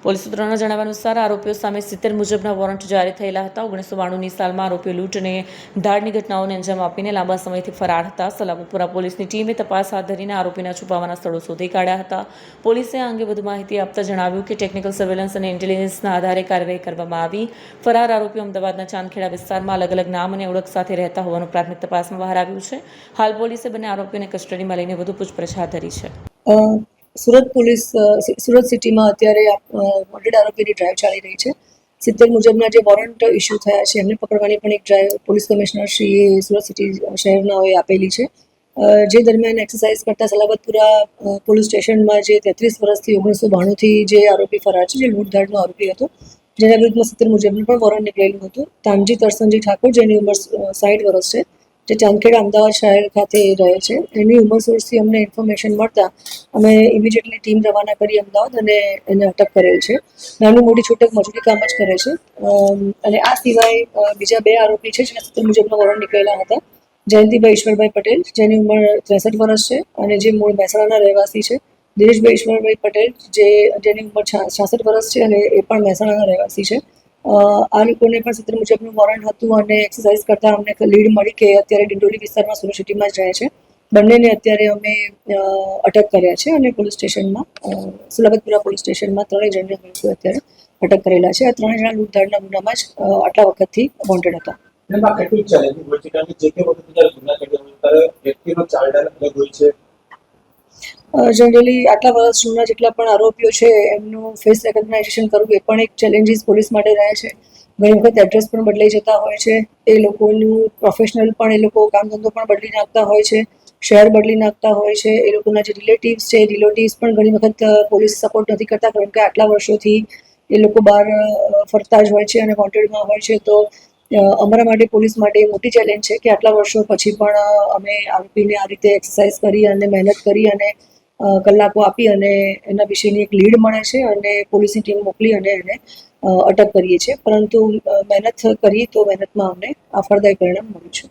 Police સૂત્રોના જણાવ્યા અનુસાર આરોપીઓ સામે 70 મુજબના વોરંટ જારી થયેલા હતા. 1992ની સાલમાં આરોપીઓ લૂંટ અને ધાડની ઘટનાઓને અંજામ આપીને લાંબા સમયથી ફરાર હતા. સલામતપુરા પોલીસની ટીમે તપાસ હાથ ધરીને આરોપીના છુપાવાના સ્થળો શોધી કાઢ્યા હતા. પોલીસે આ અંગે વધુ માહિતી આપતા જણાવ્યું કે ટેકનિકલ સર્વેલન્સ અને ઇન્ટેલિજન્સના આધારે કાર્યવાહી કરવામાં આવી. ફરાર આરોપીઓ અમદાવાદના ચાંદખેડા વિસ્તારમાં અલગ અલગ નામ અને ઓળખ સાથે રહેતા હોવાનું પ્રાથમિક તપાસમાં બહાર આવ્યું છે. હાલ પોલીસે બંને આરોપીઓને કસ્ટડીમાં લઈને વધુ પૂછપરછ હાથ ધરી છે. સુરત પોલીસ સુરત સિટીમાં અત્યારે વોન્ટેડ આરોપીની ડ્રાઈવ ચાલી રહી છે. 70 મુજબના જે વોરંટ ઇસ્યુ થયા છે એમને પકડવાની પણ એક ડ્રાઈવ પોલીસ કમિશનર શ્રીએ સુરત સિટી શહેરનાઓએ આપેલી છે. જે દરમિયાન એક્સરસાઇઝ કરતા સલાબતપુરા પોલીસ સ્ટેશનમાં જે 33 વર્ષથી 1992થી જે આરોપી ફરાર છે, જે લૂંટધાડનો આરોપી હતો, જેના વિરુદ્ધમાં 70 મુજબનું પણ વોરંટ નીકળેલું હતું. તામજી તરસનજી ઠાકોર, જેની ઉંમર 60 વર્ષ છે, જે ચાંદખેડા અમદાવાદ શહેર ખાતે રહે છે. એની ઉંમર સોર્સથી અમને ઇન્ફોર્મેશન મળતા અમે ઇમિડિયેટલી ટીમ રવાના કરી અમદાવાદ અને એને અટક કરેલ છે. નાની મોટી છૂટક મજૂરી કામ જ કરે છે. અને આ સિવાય બીજા 2 આરોપી છે જેના 70 મુજબના વોરંટ નીકળેલા હતા. જયંતિભાઈ ઈશ્વરભાઈ પટેલ, જેની ઉંમર 63 વર્ષ છે અને જે મૂળ મહેસાણાના રહેવાસી છે. દિનેશભાઈ ઈશ્વરભાઈ પટેલ, જેની ઉંમર 66 વર્ષ છે અને એ પણ મહેસાણાના રહેવાસી છે. આ લોકોને પણ 70 મુજબનું વોરંટ હતું અને એક્સરસાઇઝ કરતા અમને લીડ મળી કે અત્યારે ડિંડોલી વિસ્તારમાં સુરત સિટીમાં જ રહે છે. બંનેને અત્યારે અમે અટક કર્યા છે અને પોલીસ સ્ટેશનમાં સલાબતપુરા પોલીસ સ્ટેશનમાં 3 જણને અત્યારે અટક કરેલા છે. આ 3 જણા લૂંટધાડના ગુનામાં જ આટલા વખતથી વોન્ટેડ હતા. જનરલી આટલા વર્ષ જૂના જેટલા પણ આરોપીઓ છે એમનું ફેસ રેકગ્નાઇઝેશન કરવું એ પણ એક ચેલેન્જીસ પોલીસ માટે રહે છે. ઘણી વખત એડ્રેસ પણ બદલાઈ જતા હોય છે. એ લોકોનું પ્રોફેશનલ પણ એ લોકો કામ ધંધો પણ બદલી નાખતા હોય છે, શહેર બદલી નાખતા હોય છે. એ લોકોના જે રિલેટિવ્સ છે, રિલેટિવ્સ પણ ઘણી વખત પોલીસ સપોર્ટ નથી કરતા, કારણ કે આટલા વર્ષોથી એ લોકો બહાર ફરતા જ હોય છે અને વોન્ટેડમાં હોય છે. તો અમારા માટે, પોલીસ માટે મોટી ચેલેન્જ છે કે આટલા વર્ષો પછી પણ અમે આરોપીને આ રીતે એક્સરસાઇઝ કરી અને મહેનત કરી અને કલાકો આપી અને એના વિશેની એક લીડ મળે છે અને પોલીસની ટીમ મોકલી અને એને અટક કરીએ છીએ. પરંતુ મહેનત કરીએ તો મહેનતમાં અમને આ ફળદાયી પરિણામ મળ્યું છે.